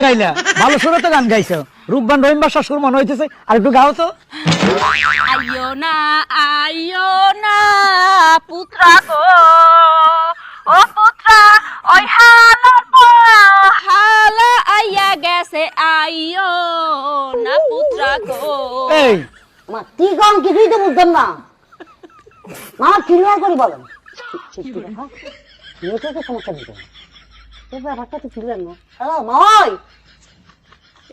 গাইলা ভালো সুরে তো গান গাইছো। রূপবান রহিম বাসার সুর মনে হইতেছে, আর একটু গাও তো। আইও না পুত্রা গো, ও পুত্রা ওই হালা আইয়া গেছে, আইও না পুত্রা গো। এই মা কি গান কিছুই তো বুঝতাম না। মা ক্লিয়ার করে বলেন। নেটওয়ার্কের সমস্যা দিতে ব্যাপারটা তো ক্লিয়ার না। মাই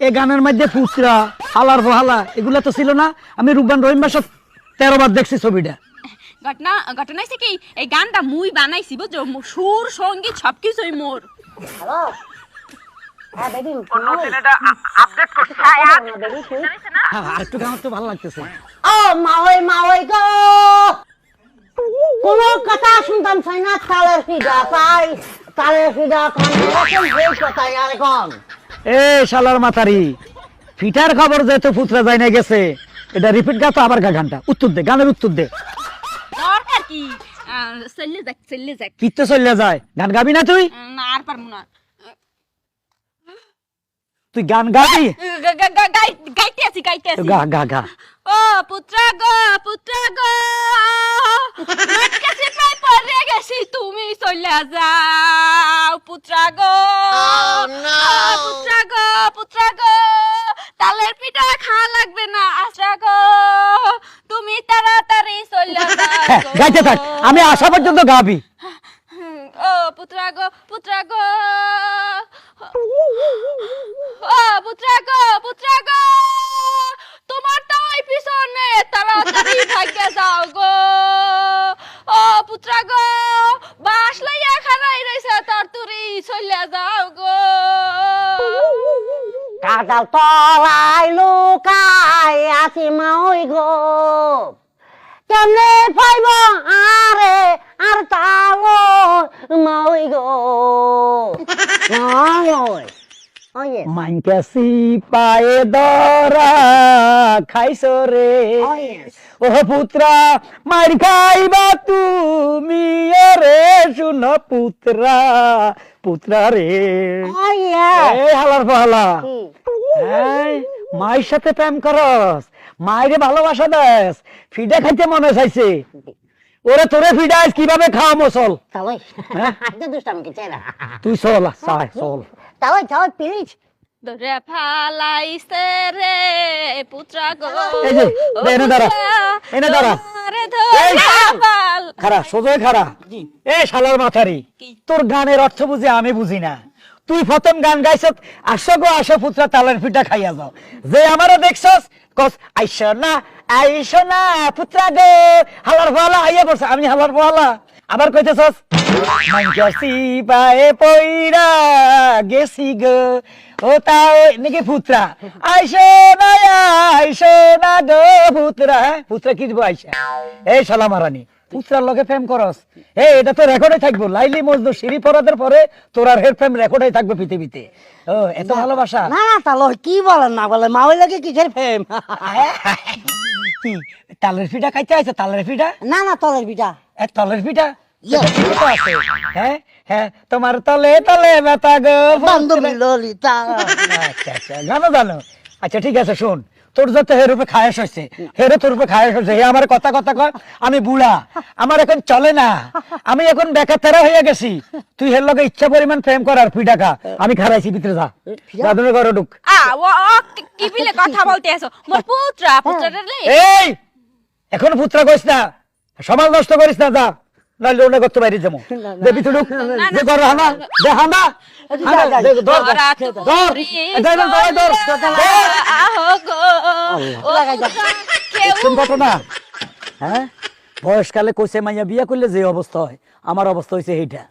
এই গানের মধ্যে পুচরা হালার বহালা এগুলা তো ছিল না। আমি রূপবান রহিম বাসার 13 বার দেখছি ছবিটা। ঘটনা হয়েছে কি, এই গানটা মুই বানাইছি বুঝছো, সুর সঙ্গীত সবকিছুই মোর। হ্যালো হ্যাঁ বেবি আপডেট করছি আর একটু গান তো ভালো লাগতেছে। ও মাওই গো, কোন কথা শুনতাম চাই না। তালের ফিডা পাই, তালের ফিডা কান এই কথাই আর কোন। এ শালার মাথারি, ফিটার খবর যেহেতু পুত্রা যাই না গেছে, এটা রিপিট গা তো আবার গা গানটা। উত্তর দে, গানের উত্তর দে। দরকার কি, চলে যাক কি তো চলে যায়, গান গাবি না তুই? না আর পারবো না। তুই গান গাবি? গাইতে আছি গা গা গা। ও পুত্রা গো কাছে প্রায় পড়ে গেছি, তুমি চলে যাও পুত্রা গো। পুত্রা গো তালের পিঠা খাওয়া লাগবে না, আশা গো তুমি তাড়াতাড়ি চলে যাও। গাইতে থাক, আমি আসা পর্যন্ত গাবি। ও পুত্রা গো ও পুত্রা গো তোমার তাই পিছনে তাড়াতাড়ি ভাগ্যে যাও গো। ও পুত্রা গো বাস লাইয়া খারাই রইছে, তার তুরি চলে যাও গো। কাটাল তলায় লুকাই আছি মাওই গো, কেমনে পাইব আরে আর তাও মাওই গো। মাইকাসি পায়ে দরা খাইছো রে, ও পুত্রা মার খাইবা তুমি রে, শুনো পুত্রা রে। এই হালার পালা, মায়ের সাথে প্রেম করস, মায়ের ভালোবাসা দেস, ফিডা খাইতে মনে চাইছে। ওরে তোরে ফিডাইস কিভাবে খাওয়ামো, চল। তুই চল চল। তাও প্লিজ দরে ফালাইছে রে পুত্রা গো। এই যে এনে দাঁড়া, এনে দাঁড়া। খারা সোজা খারা। এই শালার মাথারি, তোর গানের অর্থ বুঝি আমি বুঝি না। তুই প্রথম গান গাইছ আসো গো আসো পুত্রা তালের পিঠা খাইয়া যাও, যে আমারও দেখছস কস আইসো না পুত্রা গো হালার পালা আইয়া পড়ছে। আমি হালার পালা আবার কইতেছস মাইকাসি পায়ে পইরা গেছি গো, ও তাও নাকি পুত্রা আইসো না গো পুত্রা। পুত্রা কি দিব আইসা? এই শালা মারানি, পুত্রার লগে প্রেম করস, এটা তো রেকর্ডে থাকবো। লাইলি মজনু সিঁড়ি পরাদের পরে তোর আর হের প্রেম রেকর্ডে থাকবে পৃথিবীতে। ও এত ভালোবাসা? না না তালো কি বলেন না বলেন, মাওই লাগে কিসের প্রেম? কি তালের পিঠা খাইতে আইছো? তালের পিঠা না না তলের পিঠা। তলের পিঠা আছে? হ্যাঁ হ্যাঁ, তোমার তলে তলে ব্যথা গো বান্ধবী ললিতা। আচ্ছা আচ্ছা, জানো জানো। আচ্ছা ঠিক আছে, শোন, তোর যাতে হের উপরে খায়াস হয়েছে, হেরে তোর উপরে খায়াস হয়েছে, হে আমার কথা কর। আমি বুড়া, আমার এখন চলে না, আমি এখন বেকার তেরা হয়ে গেছি। তুই হের লগে ইচ্ছা পরিমাণ প্রেম কর আর পিঠা খা। আমি খারাইছি, ভিতরে যা, দাদুর ঘরে ঢুক। কি বিলে কথা বলতে আছো? মোর পুত্রা রে। এই এখন পুত্রা কইস না, সমাজ নষ্ট করিস না, যা নাইলে ওনে করতে বাইরে যাবো। দে ভিতরে ঢুক, দে ঘর হানা, দে হানা, ঘটনা। হ্যাঁ বয়সকালে কইছে মাইয়া বিয়া করলে যে অবস্থা হয়, আমার অবস্থা হয়েছে এইটা।